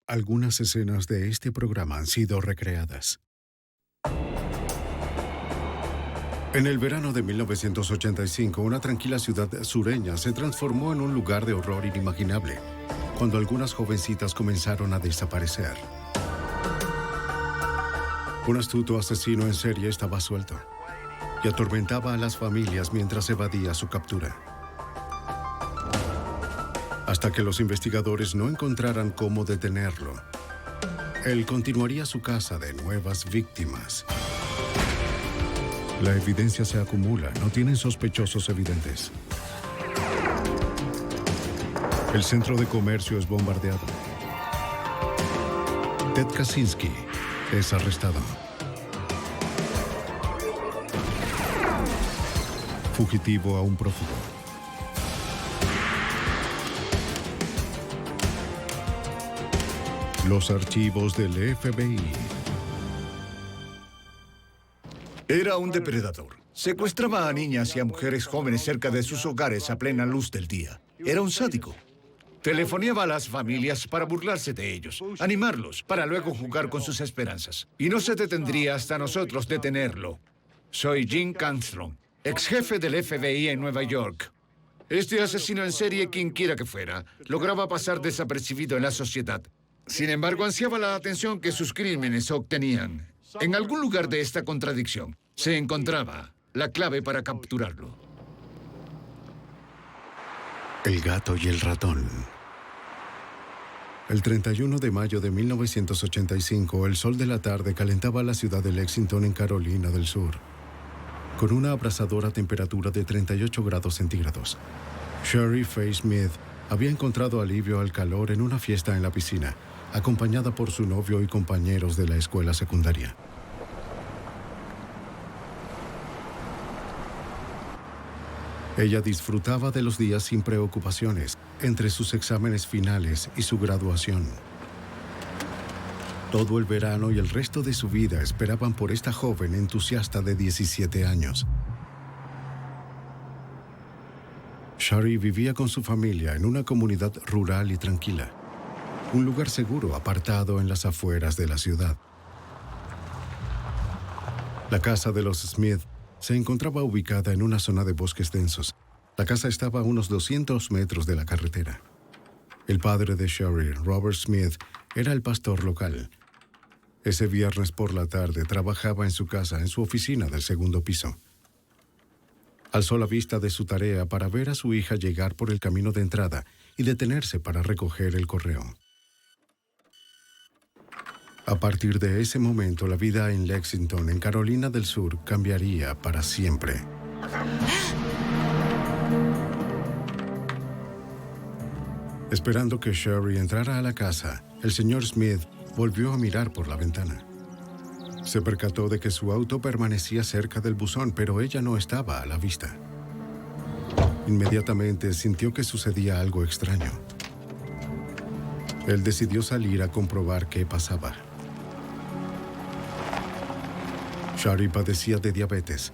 Algunas escenas de este programa han sido recreadas. En el verano de 1985, una tranquila ciudad sureña se transformó en un lugar de horror inimaginable, cuando algunas jovencitas comenzaron a desaparecer. Un astuto asesino en serie estaba suelto y atormentaba a las familias mientras evadía su captura. Hasta que los investigadores no encontraran cómo detenerlo, él continuaría su caza de nuevas víctimas. La evidencia se acumula, no tienen sospechosos evidentes. El centro de comercio es bombardeado. Ted Kaczynski es arrestado. Fugitivo a un prófugo. Los archivos del FBI. Era un depredador. Secuestraba a niñas y a mujeres jóvenes cerca de sus hogares a plena luz del día. Era un sádico. Telefoneaba a las familias para burlarse de ellos, animarlos, para luego jugar con sus esperanzas. Y no se detendría hasta nosotros detenerlo. Soy Jim Canstrom, ex jefe del FBI en Nueva York. Este asesino en serie, quien quiera que fuera, lograba pasar desapercibido en la sociedad. Sin embargo, ansiaba la atención que sus crímenes obtenían. En algún lugar de esta contradicción se encontraba la clave para capturarlo. El gato y el ratón. El 31 de mayo de 1985, el sol de la tarde calentaba la ciudad de Lexington, en Carolina del Sur, con una abrasadora temperatura de 38 grados centígrados. Sherry Faye Smith había encontrado alivio al calor en una fiesta en la piscina, acompañada por su novio y compañeros de la escuela secundaria. Ella disfrutaba de los días sin preocupaciones, entre sus exámenes finales y su graduación. Todo el verano y el resto de su vida esperaban por esta joven entusiasta de 17 años. Shari vivía con su familia en una comunidad rural y tranquila, un lugar seguro apartado en las afueras de la ciudad. La casa de los Smith se encontraba ubicada en una zona de bosques densos. La casa estaba a unos 200 metros de la carretera. El padre de Shari, Robert Smith, era el pastor local. Ese viernes por la tarde trabajaba en su casa, en su oficina del segundo piso. Alzó la vista de su tarea para ver a su hija llegar por el camino de entrada y detenerse para recoger el correo. A partir de ese momento, la vida en Lexington, en Carolina del Sur, cambiaría para siempre. Esperando que Sherry entrara a la casa, el señor Smith volvió a mirar por la ventana. Se percató de que su auto permanecía cerca del buzón, pero ella no estaba a la vista. Inmediatamente sintió que sucedía algo extraño. Él decidió salir a comprobar qué pasaba. Shari padecía de diabetes.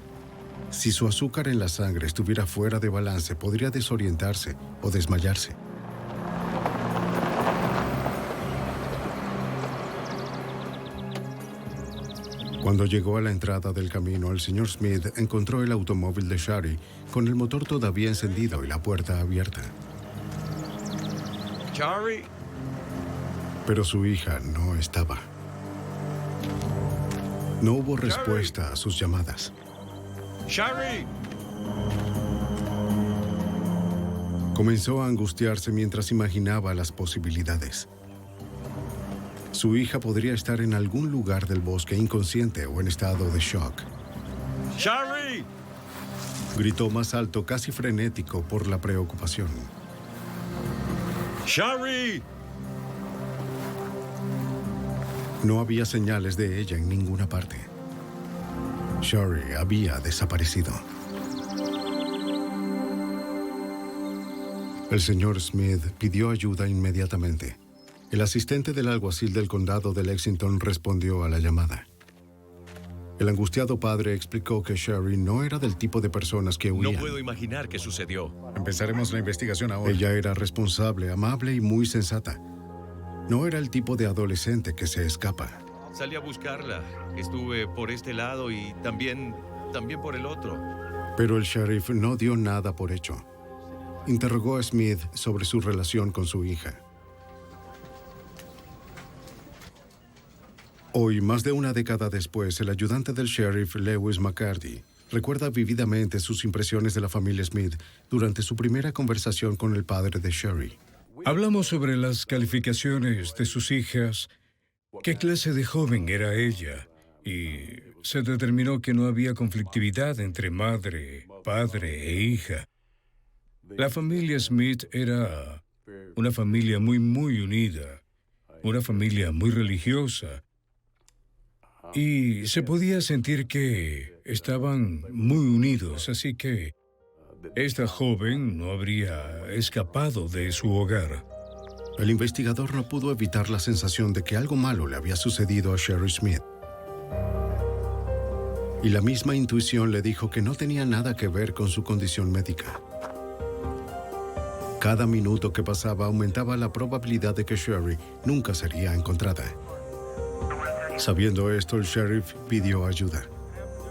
Si su azúcar en la sangre estuviera fuera de balance, podría desorientarse o desmayarse. Cuando llegó a la entrada del camino, el señor Smith encontró el automóvil de Shari con el motor todavía encendido y la puerta abierta. Shari. Pero su hija no estaba. No hubo respuesta a sus llamadas. ¡Shari! Comenzó a angustiarse mientras imaginaba las posibilidades. Su hija podría estar en algún lugar del bosque inconsciente o en estado de shock. ¡Shari! Gritó más alto, casi frenético por la preocupación. ¡Shari! No había señales de ella en ninguna parte. Shari había desaparecido. El señor Smith pidió ayuda inmediatamente. El asistente del alguacil del condado de Lexington respondió a la llamada. El angustiado padre explicó que Shari no era del tipo de personas que huían. No puedo imaginar qué sucedió. Empezaremos la investigación ahora. Ella era responsable, amable y muy sensata. No era el tipo de adolescente que se escapa. Salí a buscarla. Estuve por este lado y también por el otro. Pero el sheriff no dio nada por hecho. Interrogó a Smith sobre su relación con su hija. Hoy, más de una década después, el ayudante del sheriff, Lewis McCarty, recuerda vívidamente sus impresiones de la familia Smith durante su primera conversación con el padre de Sherry. Hablamos sobre las calificaciones de sus hijas, qué clase de joven era ella, y se determinó que no había conflictividad entre madre, padre e hija. La familia Smith era una familia muy unida, una familia muy religiosa, y se podía sentir que estaban muy unidos, así que esta joven no habría escapado de su hogar. El investigador no pudo evitar la sensación de que algo malo le había sucedido a Sherry Smith. Y la misma intuición le dijo que no tenía nada que ver con su condición médica. Cada minuto que pasaba aumentaba la probabilidad de que Sherry nunca sería encontrada. Sabiendo esto, el sheriff pidió ayuda,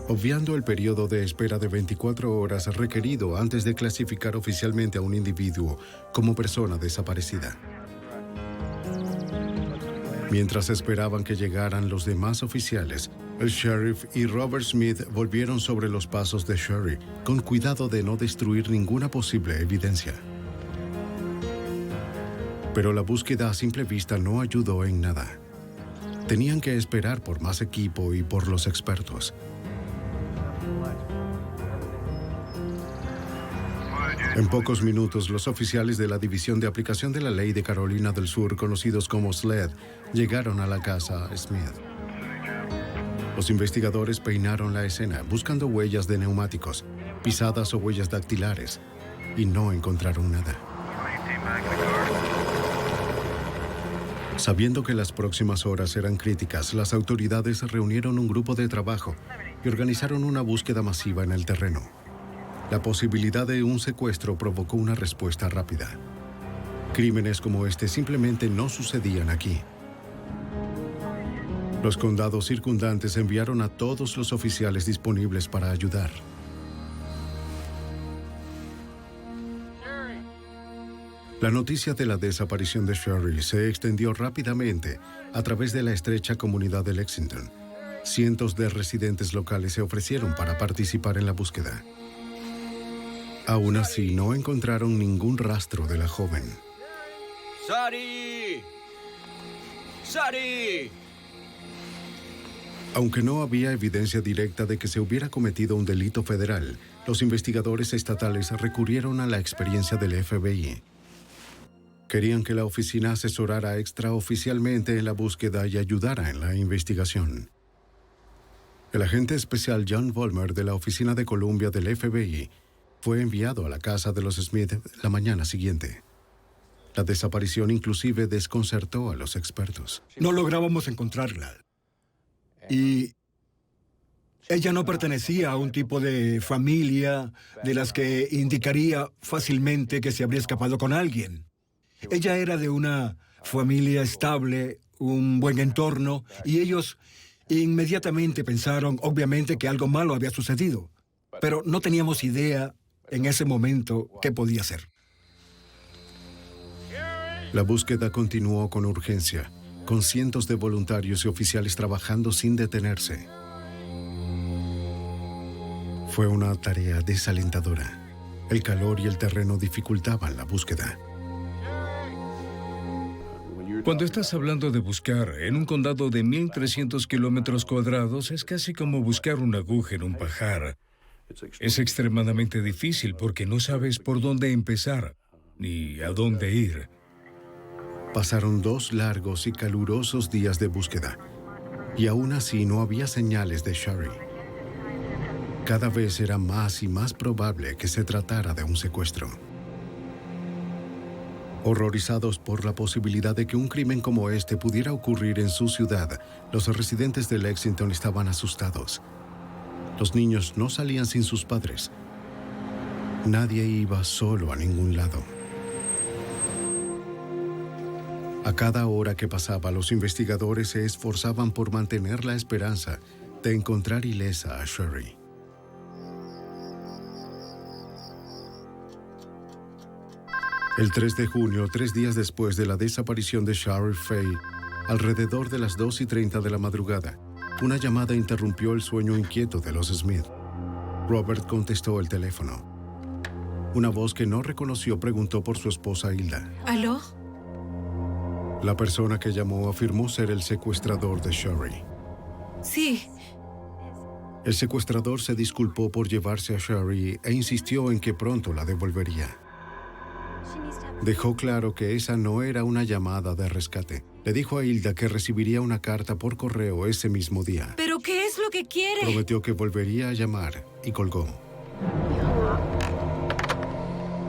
obviando el periodo de espera de 24 horas requerido antes de clasificar oficialmente a un individuo como persona desaparecida. Mientras esperaban que llegaran los demás oficiales, el sheriff y Robert Smith volvieron sobre los pasos de Sherry, con cuidado de no destruir ninguna posible evidencia. Pero la búsqueda a simple vista no ayudó en nada. Tenían que esperar por más equipo y por los expertos. En pocos minutos, los oficiales de la División de Aplicación de la Ley de Carolina del Sur, conocidos como SLED, llegaron a la casa Smith. Los investigadores peinaron la escena, buscando huellas de neumáticos, pisadas o huellas dactilares, y no encontraron nada. Sabiendo que las próximas horas eran críticas, las autoridades reunieron un grupo de trabajo y organizaron una búsqueda masiva en el terreno. La posibilidad de un secuestro provocó una respuesta rápida. Crímenes como este simplemente no sucedían aquí. Los condados circundantes enviaron a todos los oficiales disponibles para ayudar. La noticia de la desaparición de Sherry se extendió rápidamente a través de la estrecha comunidad de Lexington. Cientos de residentes locales se ofrecieron para participar en la búsqueda. Aún así, no encontraron ningún rastro de la joven. ¡Sari! ¡Sari! Aunque no había evidencia directa de que se hubiera cometido un delito federal, los investigadores estatales recurrieron a la experiencia del FBI. Querían que la oficina asesorara extraoficialmente en la búsqueda y ayudara en la investigación. El agente especial John Vollmer de la Oficina de Columbia del FBI fue enviado a la casa de los Smith la mañana siguiente. La desaparición inclusive desconcertó a los expertos. No lográbamos encontrarla. Y ella no pertenecía a un tipo de familia de las que indicaría fácilmente que se habría escapado con alguien. Ella era de una familia estable, un buen entorno, y ellos inmediatamente pensaron, obviamente, que algo malo había sucedido. Pero no teníamos idea en ese momento qué podía ser. La búsqueda continuó con urgencia, con cientos de voluntarios y oficiales trabajando sin detenerse. Fue una tarea desalentadora. El calor y el terreno dificultaban la búsqueda. Cuando estás hablando de buscar en un condado de 1,300 kilómetros cuadrados, es casi como buscar una aguja en un pajar. Es extremadamente difícil porque no sabes por dónde empezar ni a dónde ir. Pasaron 2 largos y calurosos días de búsqueda, y aún así no había señales de Sherry. Cada vez era más y más probable que se tratara de un secuestro. Horrorizados por la posibilidad de que un crimen como este pudiera ocurrir en su ciudad, los residentes de Lexington estaban asustados. Los niños no salían sin sus padres. Nadie iba solo a ningún lado. A cada hora que pasaba, los investigadores se esforzaban por mantener la esperanza de encontrar ilesa a Sherry. El 3 de junio, 3 días después de la desaparición de Sherry Fay, alrededor de las 2:30 de la madrugada, una llamada interrumpió el sueño inquieto de los Smith. Robert contestó el teléfono. Una voz que no reconoció preguntó por su esposa Hilda. ¿Aló? La persona que llamó afirmó ser el secuestrador de Sherry. Sí. El secuestrador se disculpó por llevarse a Sherry e insistió en que pronto la devolvería. Dejó claro que esa no era una llamada de rescate. Le dijo a Hilda que recibiría una carta por correo ese mismo día. ¿Pero qué es lo que quiere? Prometió que volvería a llamar y colgó.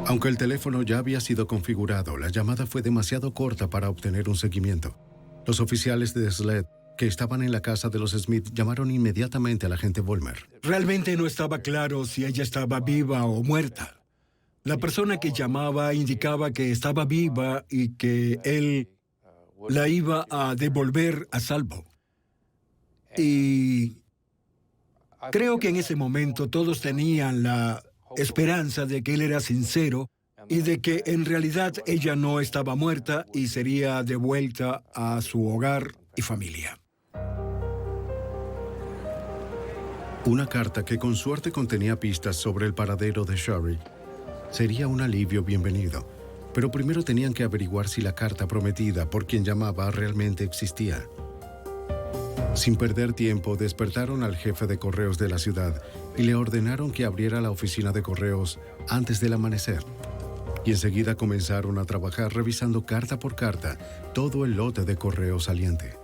Aunque el teléfono ya había sido configurado, la llamada fue demasiado corta para obtener un seguimiento. Los oficiales de SLED que estaban en la casa de los Smith llamaron inmediatamente al agente Vollmer. Realmente no estaba claro si ella estaba viva o muerta. La persona que llamaba indicaba que estaba viva y que él la iba a devolver a salvo. Y creo que en ese momento todos tenían la esperanza de que él era sincero y de que en realidad ella no estaba muerta y sería devuelta a su hogar y familia. Una carta que con suerte contenía pistas sobre el paradero de Sherry sería un alivio bienvenido, pero primero tenían que averiguar si la carta prometida por quien llamaba realmente existía. Sin perder tiempo, despertaron al jefe de correos de la ciudad y le ordenaron que abriera la oficina de correos antes del amanecer. Y enseguida comenzaron a trabajar revisando carta por carta todo el lote de correo saliente.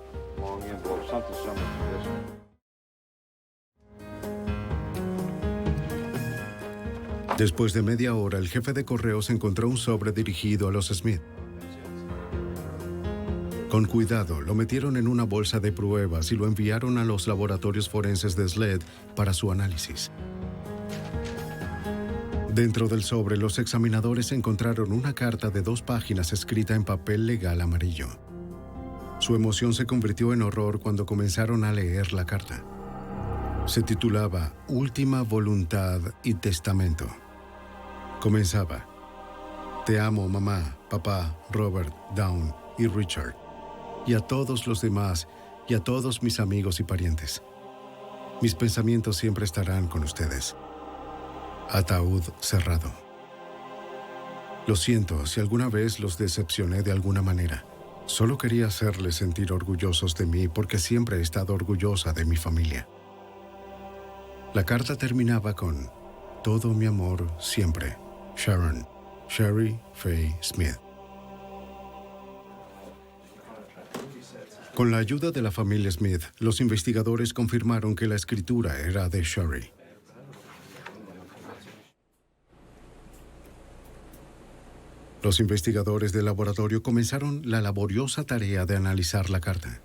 Después de media hora, el jefe de correos encontró un sobre dirigido a los Smith. Con cuidado, lo metieron en una bolsa de pruebas y lo enviaron a los laboratorios forenses de SLED para su análisis. Dentro del sobre, los examinadores encontraron una carta de 2 páginas escrita en papel legal amarillo. Su emoción se convirtió en horror cuando comenzaron a leer la carta. Se titulaba Última Voluntad y Testamento. Comenzaba: Te amo, mamá, papá, Robert, Dawn y Richard, y a todos los demás, y a todos mis amigos y parientes. Mis pensamientos siempre estarán con ustedes. Ataúd cerrado. Lo siento si alguna vez los decepcioné de alguna manera. Solo quería hacerles sentir orgullosos de mí porque siempre he estado orgullosa de mi familia. La carta terminaba con: Todo mi amor siempre. Sharon, Sherry Fay Smith. Con la ayuda de la familia Smith, los investigadores confirmaron que la escritura era de Sherry. Los investigadores del laboratorio comenzaron la laboriosa tarea de analizar la carta.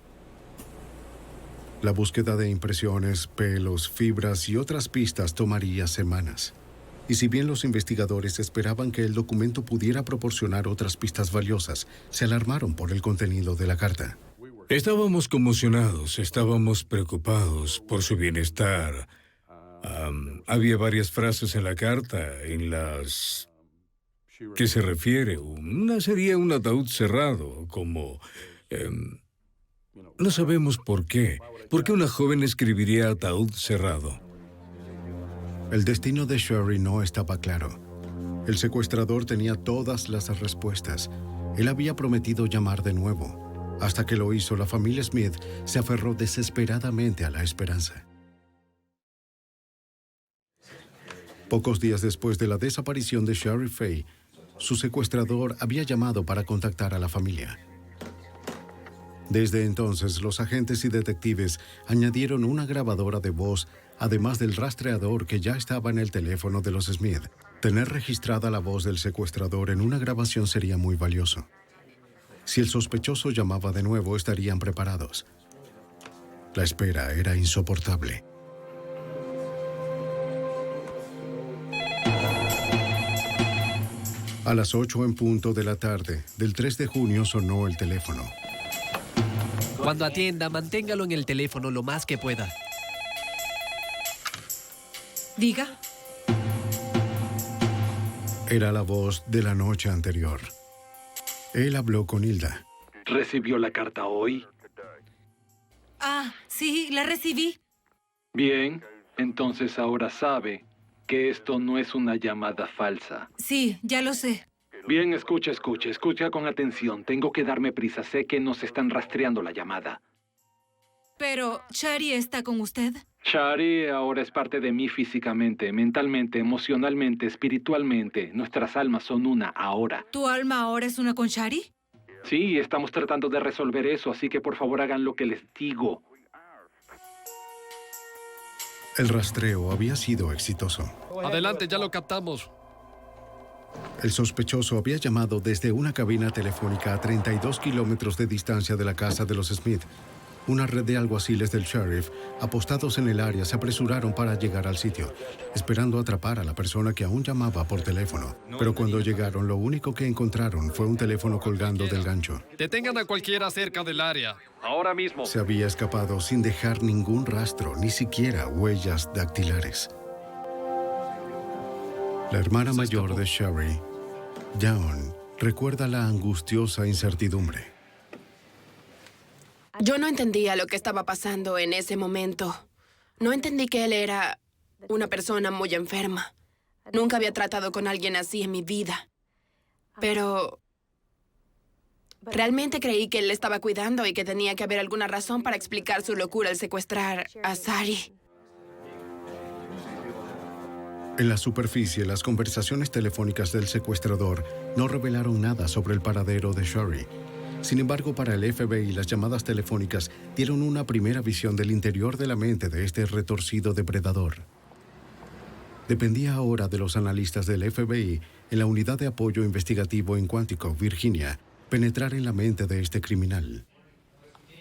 La búsqueda de impresiones, pelos, fibras y otras pistas tomaría semanas. Y si bien los investigadores esperaban que el documento pudiera proporcionar otras pistas valiosas, se alarmaron por el contenido de la carta. Estábamos conmocionados, estábamos preocupados por su bienestar. Había varias frases en la carta en las que se refiere. Una sería un ataúd cerrado, como... no sabemos por qué. ¿Por qué una joven escribiría ataúd cerrado? El destino de Sherry no estaba claro. El secuestrador tenía todas las respuestas. Él había prometido llamar de nuevo. Hasta que lo hizo, la familia Smith se aferró desesperadamente a la esperanza. Pocos días después de la desaparición de Sherry Fay, su secuestrador había llamado para contactar a la familia. Desde entonces, los agentes y detectives añadieron una grabadora de voz, además del rastreador que ya estaba en el teléfono de los Smith. Tener registrada la voz del secuestrador en una grabación sería muy valioso. Si el sospechoso llamaba de nuevo, estarían preparados. La espera era insoportable. A las 8 en punto de la tarde del 3 de junio sonó el teléfono. Cuando atienda, manténgalo en el teléfono lo más que pueda. Diga. Era la voz de la noche anterior. Él habló con Hilda. ¿Recibió la carta hoy? Ah, sí, la recibí. Bien, entonces ahora sabe que esto no es una llamada falsa. Sí, ya lo sé. Bien, escucha con atención. Tengo que darme prisa. Sé que nos están rastreando la llamada. Pero, ¿Shari está con usted? Shari ahora es parte de mí físicamente, mentalmente, emocionalmente, espiritualmente. Nuestras almas son una ahora. ¿Tu alma ahora es una con Shari? Sí, estamos tratando de resolver eso, así que por favor hagan lo que les digo. El rastreo había sido exitoso. Adelante, ya lo captamos. El sospechoso había llamado desde una cabina telefónica a 32 kilómetros de distancia de la casa de los Smith. Una red de alguaciles del sheriff, apostados en el área, se apresuraron para llegar al sitio, esperando atrapar a la persona que aún llamaba por teléfono. Pero cuando llegaron, lo único que encontraron fue un teléfono colgando del gancho. Detengan a cualquiera cerca del área. Ahora mismo. Se había escapado sin dejar ningún rastro, ni siquiera huellas dactilares. La hermana mayor de Shari, Dawn, recuerda la angustiosa incertidumbre. Yo no entendía lo que estaba pasando en ese momento. No entendí que él era una persona muy enferma. Nunca había tratado con alguien así en mi vida. Pero realmente creí que él le estaba cuidando y que tenía que haber alguna razón para explicar su locura al secuestrar a Sari. En la superficie, las conversaciones telefónicas del secuestrador no revelaron nada sobre el paradero de Shari. Sin embargo, para el FBI, las llamadas telefónicas dieron una primera visión del interior de la mente de este retorcido depredador. Dependía ahora de los analistas del FBI en la Unidad de Apoyo Investigativo en Quantico, Virginia, penetrar en la mente de este criminal.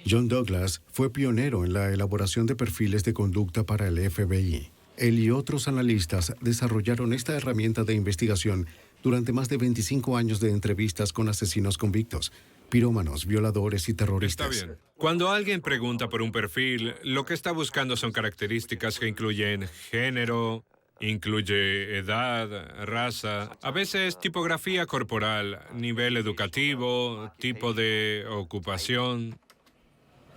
John Douglas fue pionero en la elaboración de perfiles de conducta para el FBI. Él y otros analistas desarrollaron esta herramienta de investigación durante más de 25 años de entrevistas con asesinos convictos, pirómanos, violadores y terroristas. Está bien. Cuando alguien pregunta por un perfil, lo que está buscando son características que incluyen género, incluye edad, raza, a veces tipografía corporal, nivel educativo, tipo de ocupación.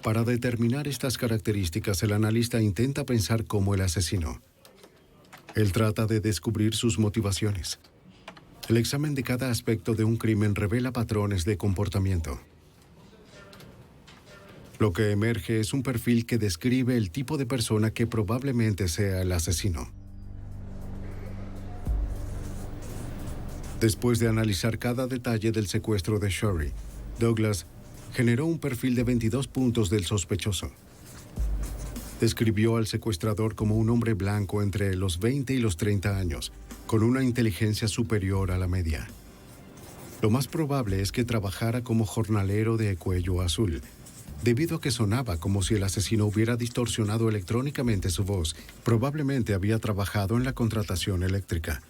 Para determinar estas características, el analista intenta pensar como el asesino. Él trata de descubrir sus motivaciones. El examen de cada aspecto de un crimen revela patrones de comportamiento. Lo que emerge es un perfil que describe el tipo de persona que probablemente sea el asesino. Después de analizar cada detalle del secuestro de Shari, Douglas generó un perfil de 22 puntos del sospechoso. Describió al secuestrador como un hombre blanco entre los 20 y los 30 años, con una inteligencia superior a la media. Lo más probable es que trabajara como jornalero de cuello azul, debido a que sonaba como si el asesino hubiera distorsionado electrónicamente su voz. Probablemente había trabajado en la contratación eléctrica.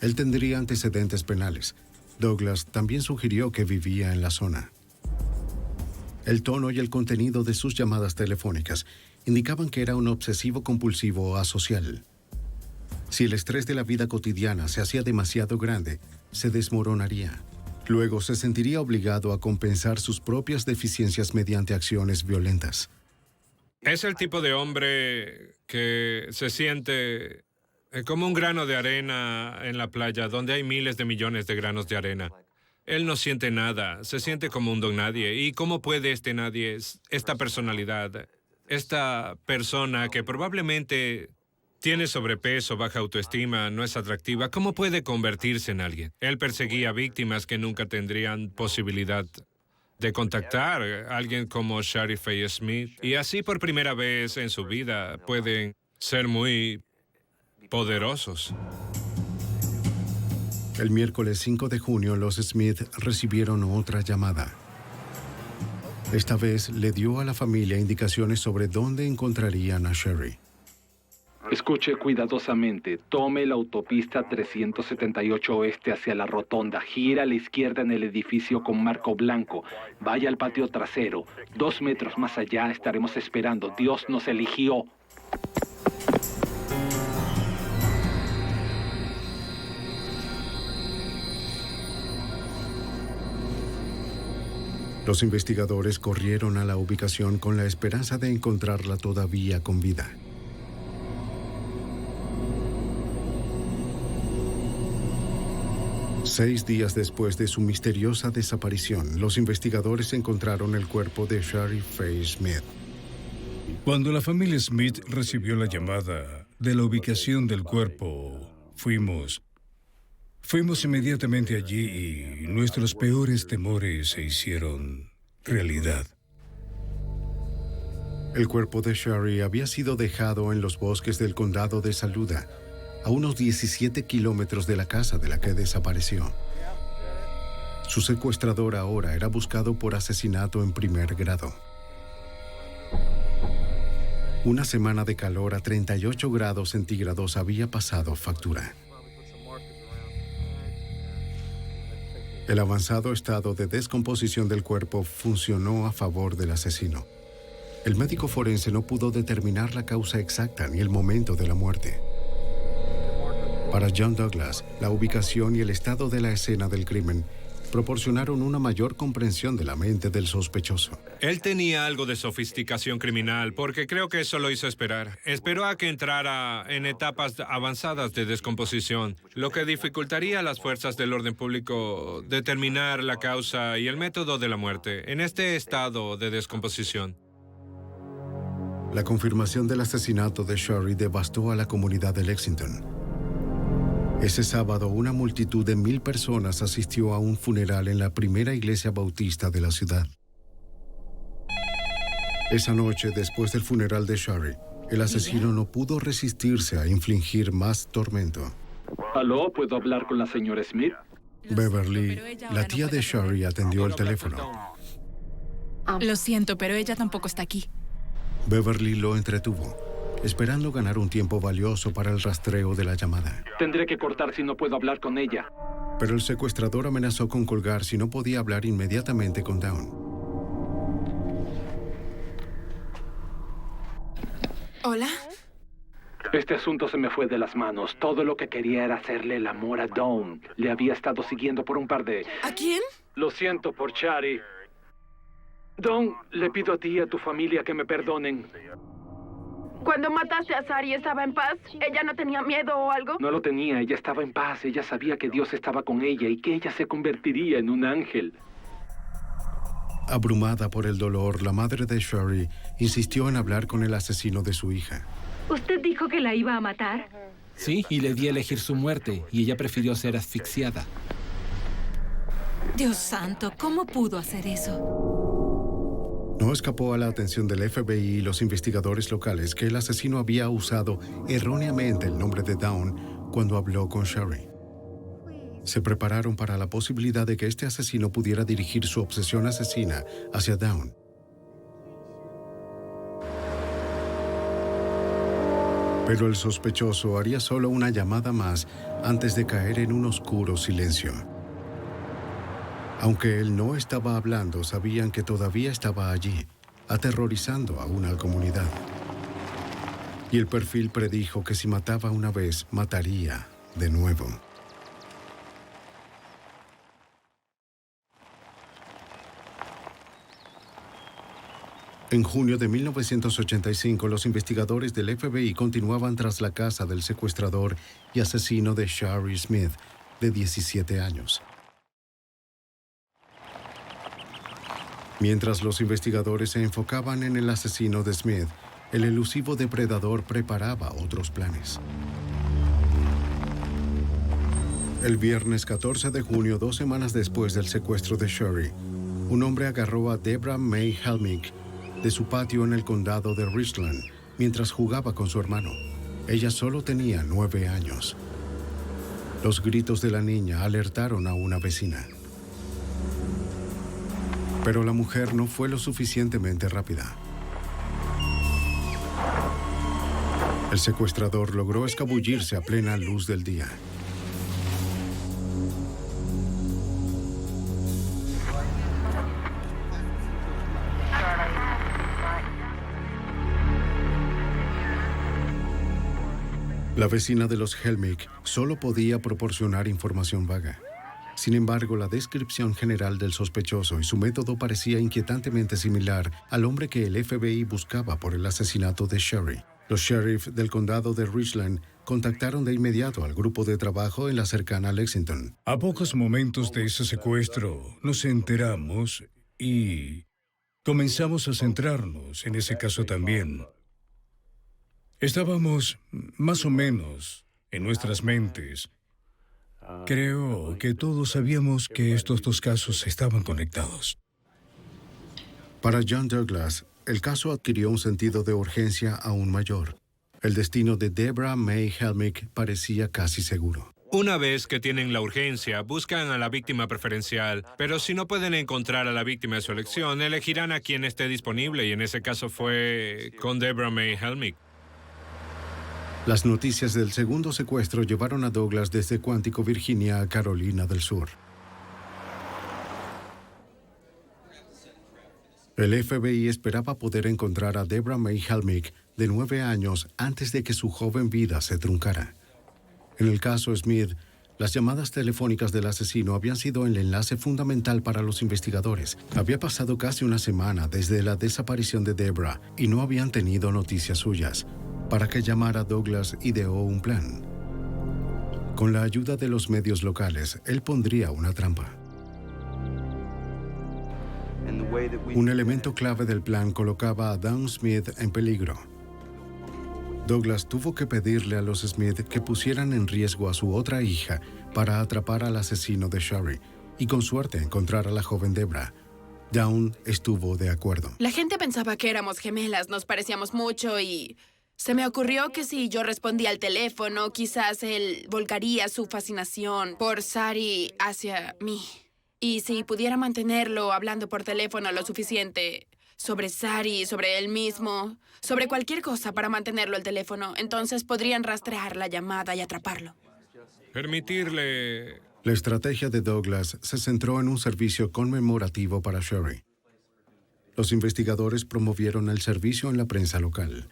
Él tendría antecedentes penales. Douglas también sugirió que vivía en la zona. El tono y el contenido de sus llamadas telefónicas indicaban que era un obsesivo compulsivo asocial. Si el estrés de la vida cotidiana se hacía demasiado grande, se desmoronaría. Luego se sentiría obligado a compensar sus propias deficiencias mediante acciones violentas. Es el tipo de hombre que se siente como un grano de arena en la playa, donde hay miles de millones de granos de arena. Él no siente nada, se siente como un don nadie. ¿Y cómo puede este nadie, esta personalidad, esta persona que probablemente tiene sobrepeso, baja autoestima, no es atractiva, cómo puede convertirse en alguien? Él perseguía víctimas que nunca tendrían posibilidad de contactar a alguien como Shari Faye Smith. Y así por primera vez en su vida pueden ser muy poderosos. El miércoles 5 de junio, los Smith recibieron otra llamada. Esta vez le dio a la familia indicaciones sobre dónde encontrarían a Shari. Escuche cuidadosamente. Tome la autopista 378 oeste hacia la rotonda. Gira a la izquierda en el edificio con marco blanco. Vaya al patio trasero. 2 metros más allá estaremos esperando. Dios nos eligió. Los investigadores corrieron a la ubicación con la esperanza de encontrarla todavía con vida. Seis días después de su misteriosa desaparición, los investigadores encontraron el cuerpo de Shari Faye Smith. Cuando la familia Smith recibió la llamada de la ubicación del cuerpo, fuimos inmediatamente allí y nuestros peores temores se hicieron realidad. El cuerpo de Shari había sido dejado en los bosques del condado de Saluda, a unos 17 kilómetros de la casa de la que desapareció. Su secuestrador ahora era buscado por asesinato en primer grado. Una semana de calor a 38 grados centígrados había pasado factura. El avanzado estado de descomposición del cuerpo funcionó a favor del asesino. El médico forense no pudo determinar la causa exacta ni el momento de la muerte. Para John Douglas, la ubicación y el estado de la escena del crimen proporcionaron una mayor comprensión de la mente del sospechoso. Él tenía algo de sofisticación criminal, porque creo que eso lo hizo esperar. Esperó a que entrara en etapas avanzadas de descomposición, lo que dificultaría a las fuerzas del orden público determinar la causa y el método de la muerte en este estado de descomposición. La confirmación del asesinato de Shari devastó a la comunidad de Lexington. Ese sábado, una multitud de 1,000 personas asistió a un funeral en la primera iglesia bautista de la ciudad. Esa noche, después del funeral de Shari, el asesino no pudo resistirse a infligir más tormento. ¿Aló? ¿Puedo hablar con la señora Smith? Beverly, la tía de Shari, atendió el teléfono. Lo siento, pero ella tampoco está aquí. Beverly lo entretuvo, esperando ganar un tiempo valioso para el rastreo de la llamada. Tendré que cortar si no puedo hablar con ella. Pero el secuestrador amenazó con colgar si no podía hablar inmediatamente con Dawn. ¿Hola? Este asunto se me fue de las manos. Todo lo que quería era hacerle el amor a Dawn. Le había estado siguiendo por un par de... ¿A quién? Lo siento por Shari. Dawn, le pido a ti y a tu familia que me perdonen. Cuando mataste a Sari, ¿estaba en paz? ¿Ella no tenía miedo o algo? No lo tenía, ella estaba en paz. Ella sabía que Dios estaba con ella y que ella se convertiría en un ángel. Abrumada por el dolor, la madre de Shari insistió en hablar con el asesino de su hija. ¿Usted dijo que la iba a matar? Sí, y le di a elegir su muerte, y ella prefirió ser asfixiada. Dios santo, ¿cómo pudo hacer eso? No escapó a la atención del FBI y los investigadores locales que el asesino había usado erróneamente el nombre de Dawn cuando habló con Shari. Se prepararon para la posibilidad de que este asesino pudiera dirigir su obsesión asesina hacia Dawn. Pero el sospechoso haría solo una llamada más antes de caer en un oscuro silencio. Aunque él no estaba hablando, sabían que todavía estaba allí, aterrorizando a una comunidad. Y el perfil predijo que si mataba una vez, mataría de nuevo. En junio de 1985, los investigadores del FBI continuaban tras la casa del secuestrador y asesino de Shari Smith, de 17 años. Mientras los investigadores se enfocaban en el asesino de Smith, el elusivo depredador preparaba otros planes. El viernes 14 de junio, 2 semanas después del secuestro de Shari, un hombre agarró a Deborah May Helmick de su patio en el condado de Richland mientras jugaba con su hermano. Ella solo tenía 9 años. Los gritos de la niña alertaron a una vecina. Pero la mujer no fue lo suficientemente rápida. El secuestrador logró escabullirse a plena luz del día. La vecina de los Helmick solo podía proporcionar información vaga. Sin embargo, la descripción general del sospechoso y su método parecía inquietantemente similar al hombre que el FBI buscaba por el asesinato de Sherry. Los sheriff del condado de Richland contactaron de inmediato al grupo de trabajo en la cercana Lexington. A pocos momentos de ese secuestro nos enteramos y comenzamos a centrarnos en ese caso también. Estábamos más o menos en nuestras mentes. Creo que todos sabíamos que estos dos casos estaban conectados. Para John Douglas, el caso adquirió un sentido de urgencia aún mayor. El destino de Deborah May Helmick parecía casi seguro. Una vez que tienen la urgencia, buscan a la víctima preferencial, pero si no pueden encontrar a la víctima de su elección, elegirán a quien esté disponible, y en ese caso fue con Deborah May Helmick. Las noticias del segundo secuestro llevaron a Douglas desde Quantico, Virginia, a Carolina del Sur. El FBI esperaba poder encontrar a Deborah May Helmick, de 9 años, antes de que su joven vida se truncara. En el caso Smith, las llamadas telefónicas del asesino habían sido el enlace fundamental para los investigadores. Había pasado casi una semana desde la desaparición de Deborah y no habían tenido noticias suyas. Para que llamara, Douglas ideó un plan. Con la ayuda de los medios locales, él pondría una trampa. Un elemento clave del plan colocaba a Dawn Smith en peligro. Douglas tuvo que pedirle a los Smith que pusieran en riesgo a su otra hija para atrapar al asesino de Sherry y con suerte encontrar a la joven Deborah. Dawn estuvo de acuerdo. La gente pensaba que éramos gemelas, nos parecíamos mucho y se me ocurrió que si yo respondía al teléfono, quizás él volcaría su fascinación por Sari hacia mí. Y si pudiera mantenerlo hablando por teléfono lo suficiente sobre Sari, sobre él mismo, sobre cualquier cosa para mantenerlo al teléfono, entonces podrían rastrear la llamada y atraparlo. Permitirle... La estrategia de Douglas se centró en un servicio conmemorativo para Sherry. Los investigadores promovieron el servicio en la prensa local.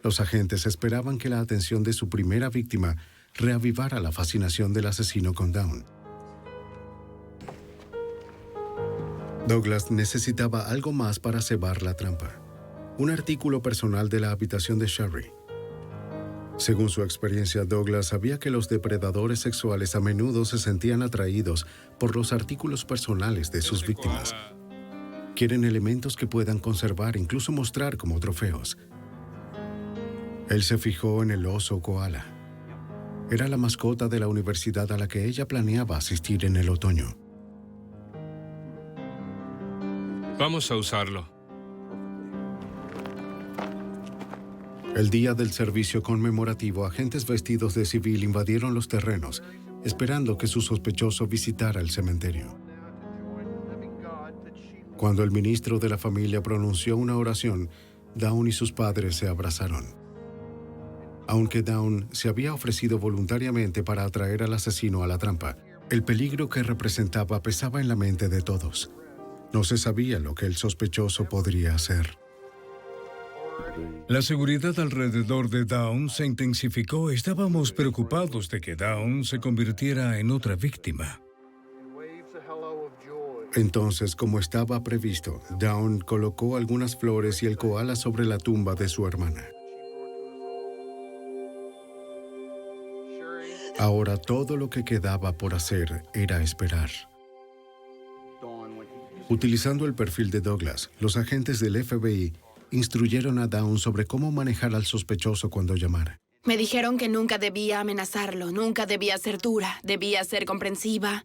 Los agentes esperaban que la atención de su primera víctima reavivara la fascinación del asesino con Dawn. Douglas necesitaba algo más para cebar la trampa. Un artículo personal de la habitación de Sherry. Según su experiencia, Douglas sabía que los depredadores sexuales a menudo se sentían atraídos por los artículos personales de sus víctimas. Quieren elementos que puedan conservar, incluso mostrar como trofeos. Él se fijó en el oso koala. Era la mascota de la universidad a la que ella planeaba asistir en el otoño. Vamos a usarlo. El día del servicio conmemorativo, agentes vestidos de civil invadieron los terrenos, esperando que su sospechoso visitara el cementerio. Cuando el ministro de la familia pronunció una oración, Dawn y sus padres se abrazaron. Aunque Dawn se había ofrecido voluntariamente para atraer al asesino a la trampa, el peligro que representaba pesaba en la mente de todos. No se sabía lo que el sospechoso podría hacer. La seguridad alrededor de Dawn se intensificó. Estábamos preocupados de que Dawn se convirtiera en otra víctima. Entonces, como estaba previsto, Dawn colocó algunas flores y el koala sobre la tumba de su hermana. Ahora todo lo que quedaba por hacer era esperar. Utilizando el perfil de Douglas, los agentes del FBI instruyeron a Dawn sobre cómo manejar al sospechoso cuando llamara. Me dijeron que nunca debía amenazarlo, nunca debía ser dura, debía ser comprensiva,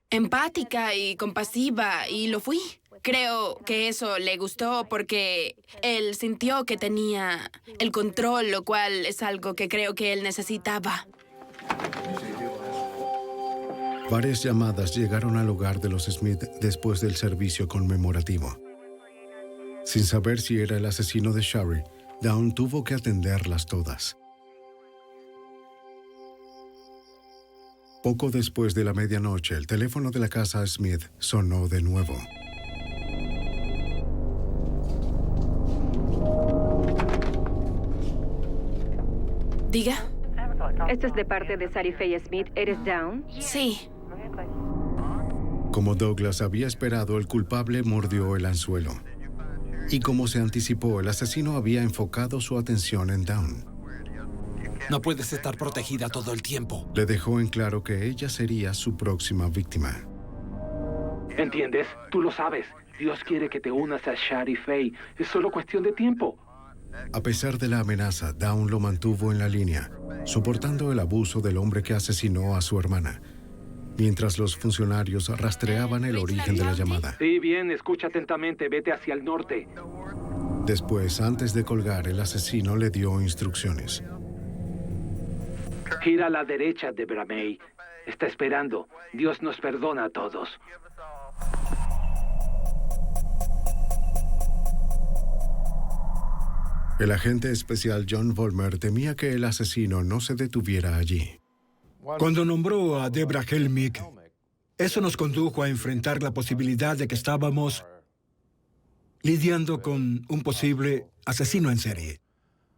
empática y compasiva, y lo fui. Creo que eso le gustó porque él sintió que tenía el control, lo cual es algo que creo que él necesitaba. Varias llamadas llegaron al hogar de los Smith después del servicio conmemorativo. Sin saber si era el asesino de Sherry, Dawn tuvo que atenderlas todas. Poco después de la medianoche, el teléfono de la casa Smith sonó de nuevo. Diga. Esto es de parte de Sari Faye Smith. ¿Eres Down? Sí. Como Douglas había esperado, el culpable mordió el anzuelo. Y como se anticipó, el asesino había enfocado su atención en Dawn. No puedes estar protegida todo el tiempo. Le dejó en claro que ella sería su próxima víctima. ¿Entiendes? Tú lo sabes. Dios quiere que te unas a Shari Faye. Es solo cuestión de tiempo. A pesar de la amenaza, Dawn lo mantuvo en la línea, soportando el abuso del hombre que asesinó a su hermana, mientras los funcionarios rastreaban el origen de la llamada. Sí, bien, escucha atentamente. Vete hacia el norte. Después, antes de colgar, el asesino le dio instrucciones. Gira a la derecha, Deborah May. Está esperando. Dios nos perdona a todos. El agente especial John Vollmer temía que el asesino no se detuviera allí. Cuando nombró a Deborah Helmick, eso nos condujo a enfrentar la posibilidad de que estábamos lidiando con un posible asesino en serie,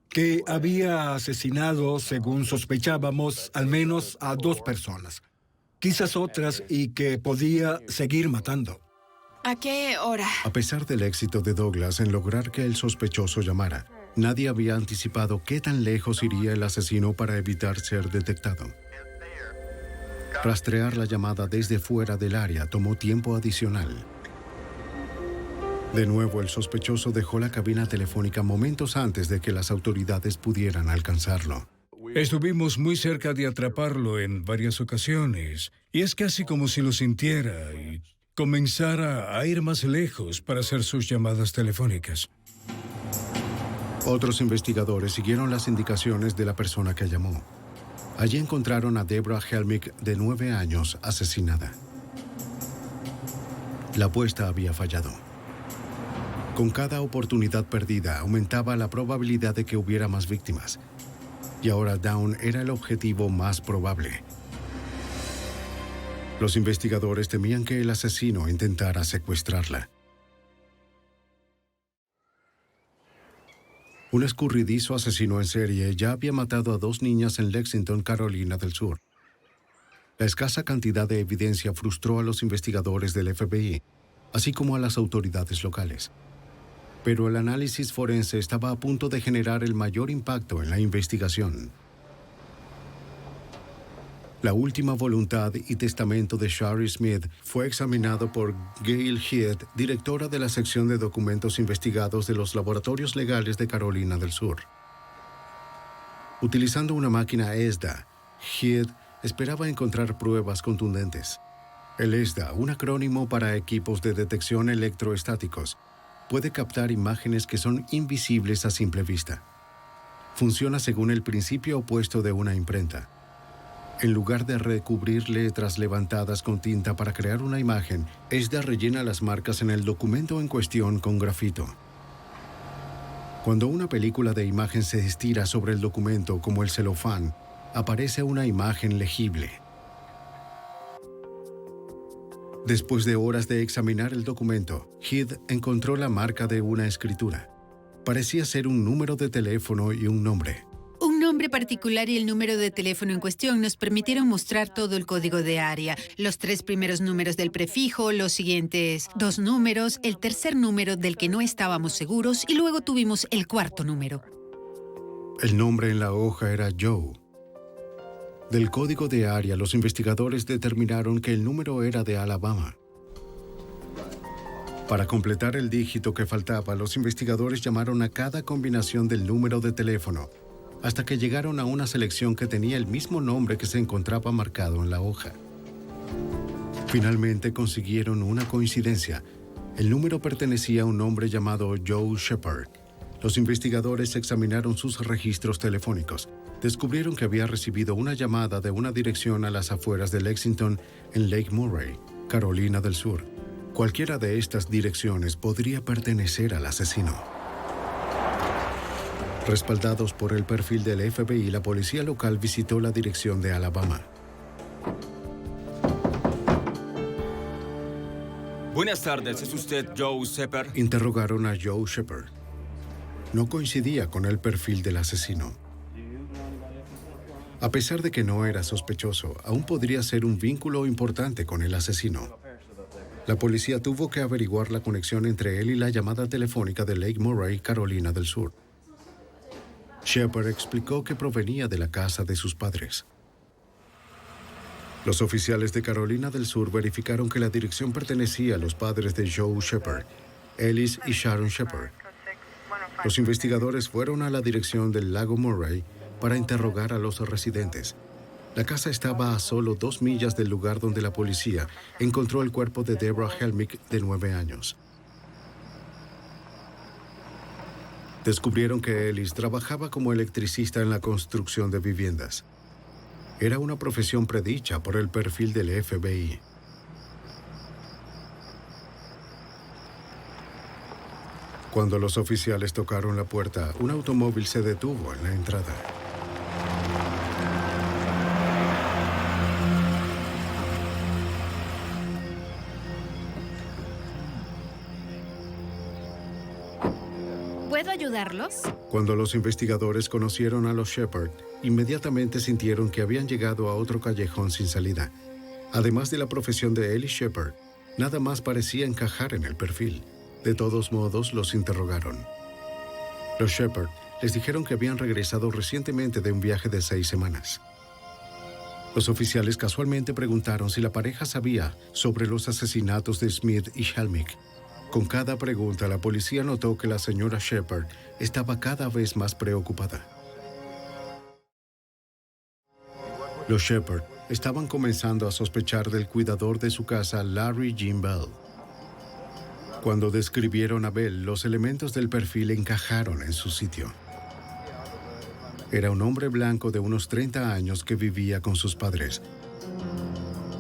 que había asesinado, según sospechábamos, al menos a 2 personas, quizás otras, y que podía seguir matando. ¿A qué hora? A pesar del éxito de Douglas en lograr que el sospechoso llamara, nadie había anticipado qué tan lejos iría el asesino para evitar ser detectado. Rastrear la llamada desde fuera del área tomó tiempo adicional. De nuevo, el sospechoso dejó la cabina telefónica momentos antes de que las autoridades pudieran alcanzarlo. Estuvimos muy cerca de atraparlo en varias ocasiones, y es casi como si lo sintiera y comenzara a ir más lejos para hacer sus llamadas telefónicas. Otros investigadores siguieron las indicaciones de la persona que llamó. Allí encontraron a Deborah Helmick, de 9 años, asesinada. La apuesta había fallado. Con cada oportunidad perdida, aumentaba la probabilidad de que hubiera más víctimas. Y ahora Dawn era el objetivo más probable. Los investigadores temían que el asesino intentara secuestrarla. Un escurridizo asesino en serie ya había matado a 2 niñas en Lexington, Carolina del Sur. La escasa cantidad de evidencia frustró a los investigadores del FBI, así como a las autoridades locales. Pero el análisis forense estaba a punto de generar el mayor impacto en la investigación. La última voluntad y testamento de Shari Smith fue examinado por Gail Head, directora de la sección de documentos investigados de los laboratorios legales de Carolina del Sur. Utilizando una máquina ESDA, Head esperaba encontrar pruebas contundentes. El ESDA, un acrónimo para equipos de detección electroestáticos, puede captar imágenes que son invisibles a simple vista. Funciona según el principio opuesto de una imprenta. En lugar de recubrir letras levantadas con tinta para crear una imagen, ESDA rellena las marcas en el documento en cuestión con grafito. Cuando una película de imagen se estira sobre el documento como el celofán, aparece una imagen legible. Después de horas de examinar el documento, Head encontró la marca de una escritura. Parecía ser un número de teléfono y un nombre. Un nombre particular y el número de teléfono en cuestión nos permitieron mostrar todo el código de área, los 3 primeros números del prefijo, los siguientes 2 números, el tercer número del que no estábamos seguros y luego tuvimos el 4º número. El nombre en la hoja era Joe. Del código de área, los investigadores determinaron que el número era de Alabama. Para completar el dígito que faltaba, los investigadores llamaron a cada combinación del número de teléfono, hasta que llegaron a una selección que tenía el mismo nombre que se encontraba marcado en la hoja. Finalmente consiguieron una coincidencia. El número pertenecía a un hombre llamado Joe Shepard. Los investigadores examinaron sus registros telefónicos. Descubrieron que había recibido una llamada de una dirección a las afueras de Lexington, en Lake Murray, Carolina del Sur. Cualquiera de estas direcciones podría pertenecer al asesino. Respaldados por el perfil del FBI, la policía local visitó la dirección de Alabama. Buenas tardes, ¿es usted Joe Shepard? Interrogaron a Joe Shepard. No coincidía con el perfil del asesino. A pesar de que no era sospechoso, aún podría ser un vínculo importante con el asesino. La policía tuvo que averiguar la conexión entre él y la llamada telefónica de Lake Murray, Carolina del Sur. Shepard explicó que provenía de la casa de sus padres. Los oficiales de Carolina del Sur verificaron que la dirección pertenecía a los padres de Joe Shepard, Ellis y Sharon Shepard. Los investigadores fueron a la dirección del lago Murray para interrogar a los residentes. La casa estaba a solo 2 millas del lugar donde la policía encontró el cuerpo de Deborah Helmick, de 9 años. Descubrieron que Ellis trabajaba como electricista en la construcción de viviendas. Era una profesión predicha por el perfil del FBI. Cuando los oficiales tocaron la puerta, un automóvil se detuvo en la entrada. ¿Puedo ayudarlos? Cuando los investigadores conocieron a los Shepard, inmediatamente sintieron que habían llegado a otro callejón sin salida. Además de la profesión de Ellis Shepard, nada más parecía encajar en el perfil. De todos modos, los interrogaron. Los Shepard les dijeron que habían regresado recientemente de un viaje de 6 semanas. Los oficiales casualmente preguntaron si la pareja sabía sobre los asesinatos de Smith y Helmick. Con cada pregunta, la policía notó que la señora Shepard estaba cada vez más preocupada. Los Shepard estaban comenzando a sospechar del cuidador de su casa, Larry Jean Bell. Cuando describieron a Bell, los elementos del perfil encajaron en su sitio. Era un hombre blanco de unos 30 años que vivía con sus padres.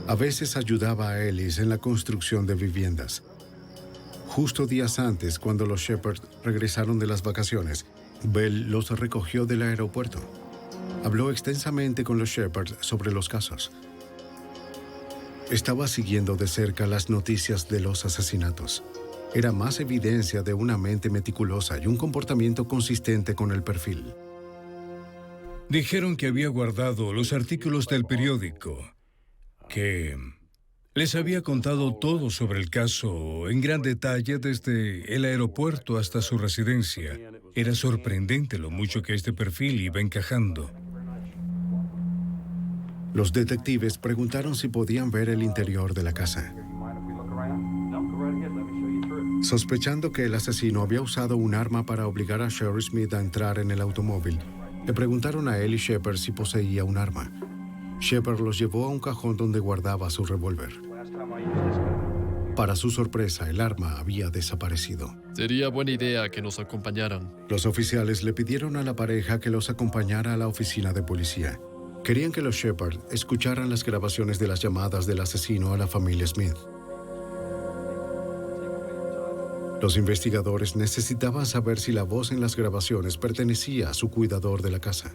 A veces ayudaba a Ellis en la construcción de viviendas. Justo días antes, cuando los Shepard regresaron de las vacaciones, Bell los recogió del aeropuerto. Habló extensamente con los Shepard sobre los casos. Estaba siguiendo de cerca las noticias de los asesinatos. Era más evidencia de una mente meticulosa y un comportamiento consistente con el perfil. Dijeron que había guardado los artículos del periódico, que les había contado todo sobre el caso en gran detalle desde el aeropuerto hasta su residencia. Era sorprendente lo mucho que este perfil iba encajando. Los detectives preguntaron si podían ver el interior de la casa. Sospechando que el asesino había usado un arma para obligar a Sherry Smith a entrar en el automóvil, le preguntaron a Ellis Shepard si poseía un arma. Shepard los llevó a un cajón donde guardaba su revólver. Para su sorpresa, el arma había desaparecido. Sería buena idea que nos acompañaran. Los oficiales le pidieron a la pareja que los acompañara a la oficina de policía. Querían que los Shepard escucharan las grabaciones de las llamadas del asesino a la familia Smith. Los investigadores necesitaban saber si la voz en las grabaciones pertenecía a su cuidador de la casa.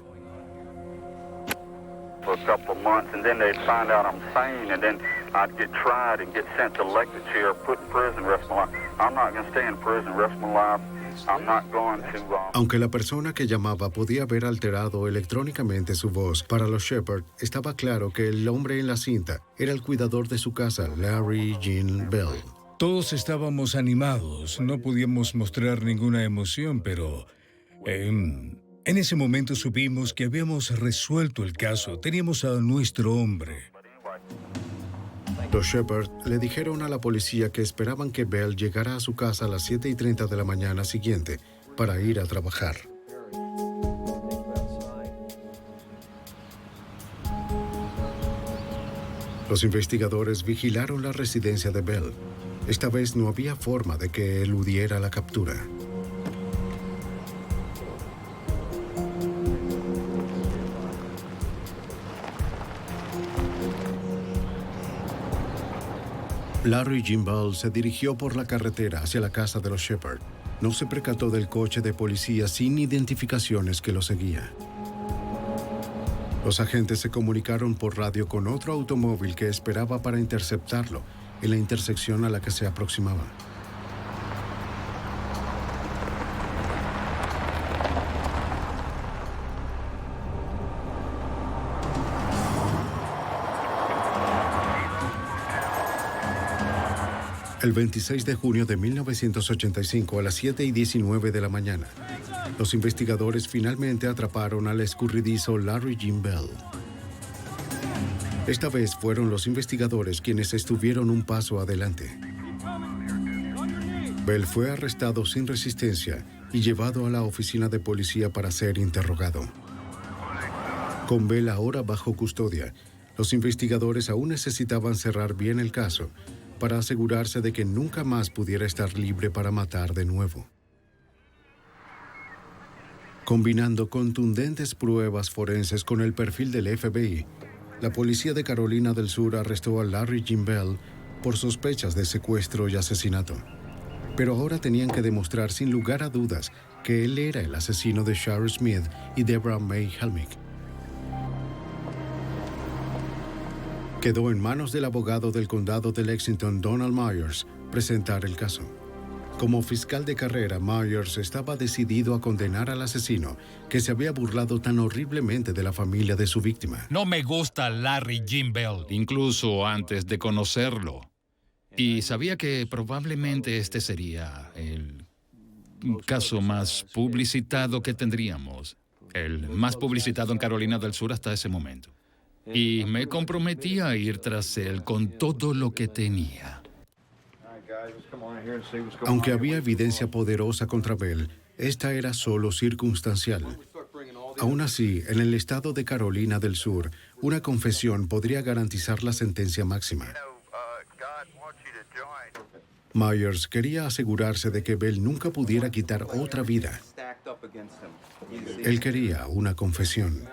For a couple of months, and then they'd find out I'm sane, and then I'd get tried and get sent to electric chair, put in prison, rest of my life. I'm not going to stay in prison, rest of my life. I'm not going to. Aunque la persona que llamaba podía haber alterado electrónicamente su voz, para los Shepard estaba claro que el hombre en la cinta era el cuidador de su casa, Larry Jean Bell. Todos estábamos animados, no podíamos mostrar ninguna emoción, pero en ese momento supimos que habíamos resuelto el caso, teníamos a nuestro hombre. Los Shepard le dijeron a la policía que esperaban que Bell llegara a su casa a las 7:30 de la mañana siguiente para ir a trabajar. Los investigadores vigilaron la residencia de Bell. Esta vez no había forma de que eludiera la captura. Larry Jean Bell se dirigió por la carretera hacia la casa de los Shepard. No se percató del coche de policía sin identificaciones que lo seguía. Los agentes se comunicaron por radio con otro automóvil que esperaba para interceptarlo en la intersección a la que se aproximaba. El 26 de junio de 1985 a las 7:19 de la mañana, los investigadores finalmente atraparon al escurridizo Larry Jim Bell. Esta vez fueron los investigadores quienes estuvieron un paso adelante. Bell fue arrestado sin resistencia y llevado a la oficina de policía para ser interrogado. Con Bell ahora bajo custodia, los investigadores aún necesitaban cerrar bien el caso para asegurarse de que nunca más pudiera estar libre para matar de nuevo. Combinando contundentes pruebas forenses con el perfil del FBI, la policía de Carolina del Sur arrestó a Larry Jim Bell por sospechas de secuestro y asesinato. Pero ahora tenían que demostrar sin lugar a dudas que él era el asesino de Shari Smith y Deborah May Helmick. Quedó en manos del abogado del condado de Lexington, Donald Myers, presentar el caso. Como fiscal de carrera, Myers estaba decidido a condenar al asesino que se había burlado tan horriblemente de la familia de su víctima. No me gusta Larry Jim Bell, incluso antes de conocerlo. Y sabía que probablemente este sería el caso más publicitado que tendríamos. El más publicitado en Carolina del Sur hasta ese momento. Y me comprometí a ir tras él con todo lo que tenía. Aunque había evidencia poderosa contra Bell, esta era solo circunstancial. Aún así, en el estado de Carolina del Sur, una confesión podría garantizar la sentencia máxima. Myers quería asegurarse de que Bell nunca pudiera quitar otra vida. Él quería una confesión.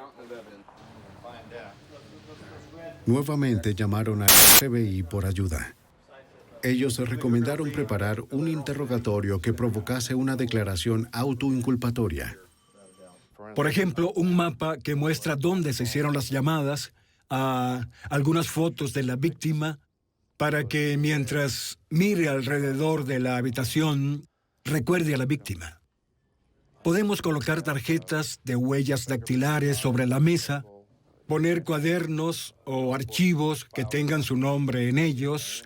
Nuevamente llamaron al FBI por ayuda. Ellos recomendaron preparar un interrogatorio que provocase una declaración autoinculpatoria. Por ejemplo, un mapa que muestra dónde se hicieron las llamadas, algunas fotos de la víctima, para que mientras mire alrededor de la habitación, recuerde a la víctima. Podemos colocar tarjetas de huellas dactilares sobre la mesa, poner cuadernos o archivos que tengan su nombre en ellos,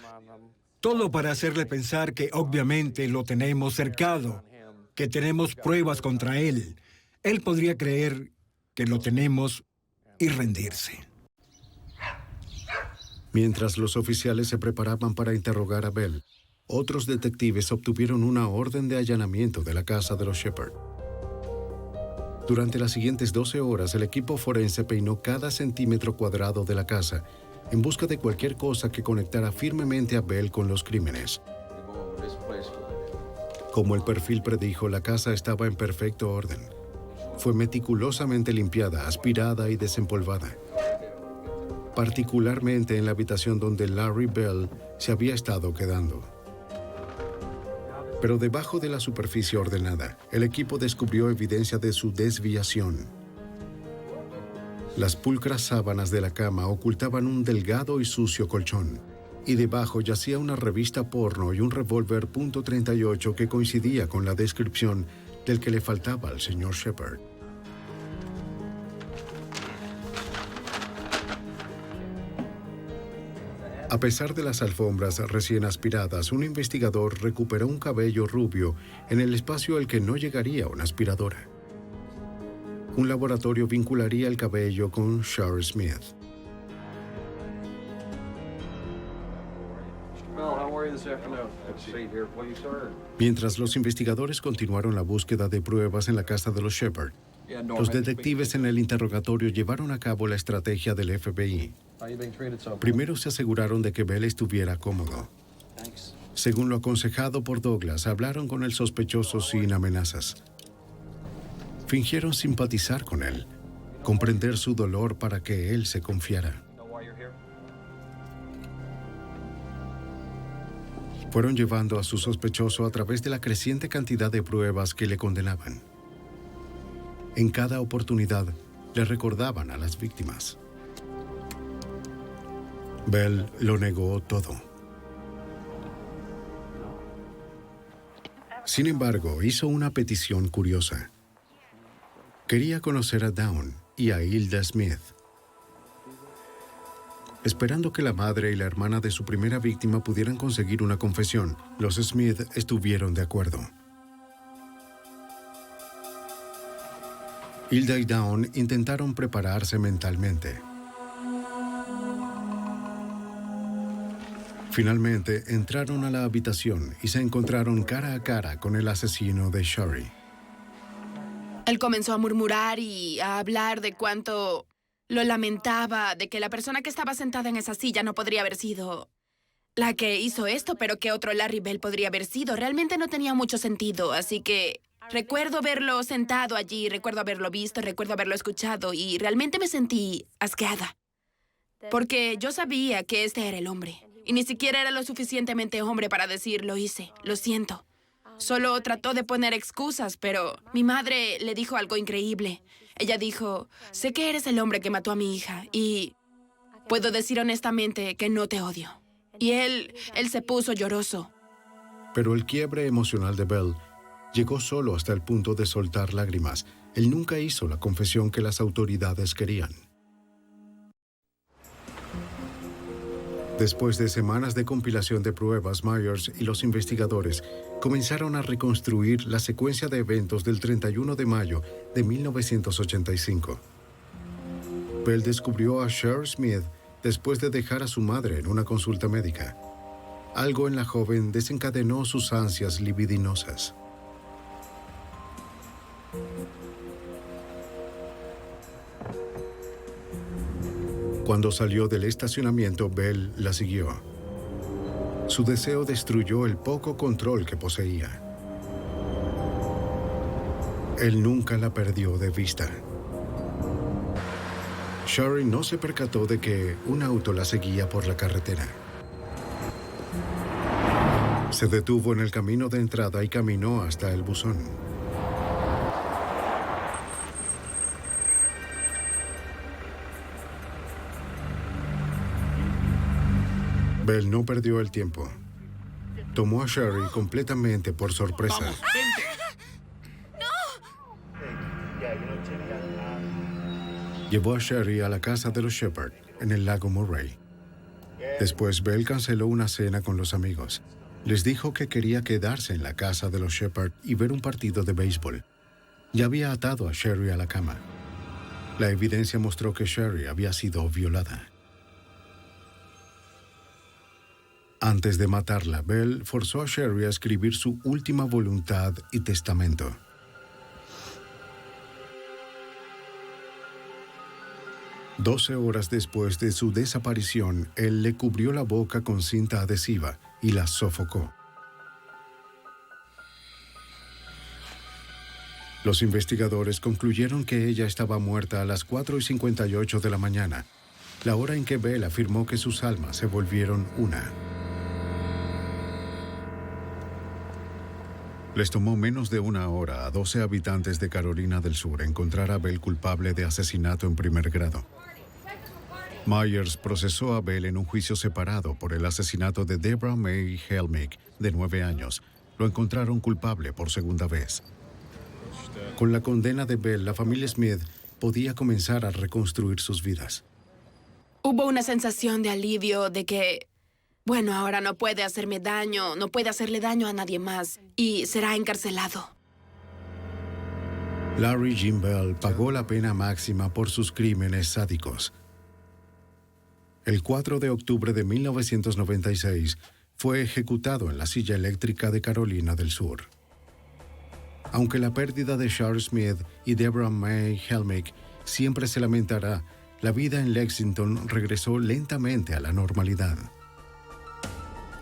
todo para hacerle pensar que obviamente lo tenemos cercado, que tenemos pruebas contra él. Él podría creer que lo tenemos y rendirse. Mientras los oficiales se preparaban para interrogar a Bell, otros detectives obtuvieron una orden de allanamiento de la casa de los Shepard. Durante las siguientes 12 horas, el equipo forense peinó cada centímetro cuadrado de la casa en busca de cualquier cosa que conectara firmemente a Bell con los crímenes. Como el perfil predijo, la casa estaba en perfecto orden. Fue meticulosamente limpiada, aspirada y desempolvada. Particularmente en la habitación donde Larry Bell se había estado quedando. Pero debajo de la superficie ordenada, el equipo descubrió evidencia de su desviación. Las pulcras sábanas de la cama ocultaban un delgado y sucio colchón, y debajo yacía una revista porno y un revólver .38 que coincidía con la descripción del que le faltaba al señor Shepard. A pesar de las alfombras recién aspiradas, un investigador recuperó un cabello rubio en el espacio al que no llegaría una aspiradora. Un laboratorio vincularía el cabello con Shari Smith. Mientras los investigadores continuaron la búsqueda de pruebas en la casa de los Shepard, los detectives en el interrogatorio llevaron a cabo la estrategia del FBI. Primero se aseguraron de que Bell estuviera cómodo. Según lo aconsejado por Douglas, hablaron con el sospechoso sin amenazas. Fingieron simpatizar con él, comprender su dolor para que él se confiara. Fueron llevando a su sospechoso a través de la creciente cantidad de pruebas que le condenaban. En cada oportunidad, le recordaban a las víctimas. Bell lo negó todo. Sin embargo, hizo una petición curiosa. Quería conocer a Dawn y a Hilda Smith. Esperando que la madre y la hermana de su primera víctima pudieran conseguir una confesión, los Smith estuvieron de acuerdo. Hilda y Dawn intentaron prepararse mentalmente. Finalmente, entraron a la habitación y se encontraron cara a cara con el asesino de Sherry. Él comenzó a murmurar y a hablar de cuánto lo lamentaba, de que la persona que estaba sentada en esa silla no podría haber sido la que hizo esto, pero que otro Larry Bell podría haber sido. Realmente no tenía mucho sentido, así que recuerdo verlo sentado allí, recuerdo haberlo visto, recuerdo haberlo escuchado y realmente me sentí asqueada. Porque yo sabía que este era el hombre. Y ni siquiera era lo suficientemente hombre para decir, lo hice, lo siento. Solo trató de poner excusas, pero mi madre le dijo algo increíble. Ella dijo, sé que eres el hombre que mató a mi hija y puedo decir honestamente que no te odio. Y él se puso lloroso. Pero el quiebre emocional de Bell llegó solo hasta el punto de soltar lágrimas. Él nunca hizo la confesión que las autoridades querían. Después de semanas de compilación de pruebas, Myers y los investigadores comenzaron a reconstruir la secuencia de eventos del 31 de mayo de 1985. Bell descubrió a Sherry Smith después de dejar a su madre en una consulta médica. Algo en la joven desencadenó sus ansias libidinosas. Cuando salió del estacionamiento, Bell la siguió. Su deseo destruyó el poco control que poseía. Él nunca la perdió de vista. Sherry no se percató de que un auto la seguía por la carretera. Se detuvo en el camino de entrada y caminó hasta el buzón. Bell no perdió el tiempo. Tomó a Sherry completamente por sorpresa. ¡Vamos, vente! Llevó a Sherry a la casa de los Shepard, en el lago Murray. Después, Bell canceló una cena con los amigos. Les dijo que quería quedarse en la casa de los Shepard y ver un partido de béisbol. Ya había atado a Sherry a la cama. La evidencia mostró que Sherry había sido violada. Antes de matarla, Bell forzó a Sherry a escribir su última voluntad y testamento. Doce horas después de su desaparición, él le cubrió la boca con cinta adhesiva y la sofocó. Los investigadores concluyeron que ella estaba muerta a las 4:58 de la mañana, la hora en que Bell afirmó que sus almas se volvieron una. Les tomó menos de una hora a 12 habitantes de Carolina del Sur encontrar a Bell culpable de asesinato en primer grado. Myers procesó a Bell en un juicio separado por el asesinato de Deborah May Helmick, de 9 años. Lo encontraron culpable por segunda vez. Con la condena de Bell, la familia Smith podía comenzar a reconstruir sus vidas. Hubo una sensación de alivio de que, bueno, ahora no puede hacerme daño, no puede hacerle daño a nadie más y será encarcelado. Larry Jim Bell pagó la pena máxima por sus crímenes sádicos. El 4 de octubre de 1996 fue ejecutado en la silla eléctrica de Carolina del Sur. Aunque la pérdida de Sherry Smith y Deborah May Helmick siempre se lamentará, la vida en Lexington regresó lentamente a la normalidad.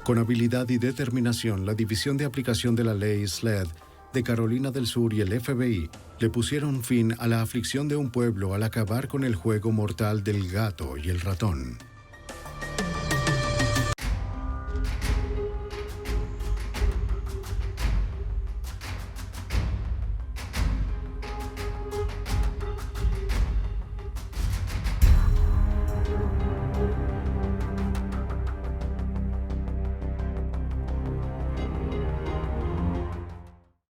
Con habilidad y determinación, la División de Aplicación de la Ley SLED de Carolina del Sur y el FBI le pusieron fin a la aflicción de un pueblo al acabar con el juego mortal del gato y el ratón.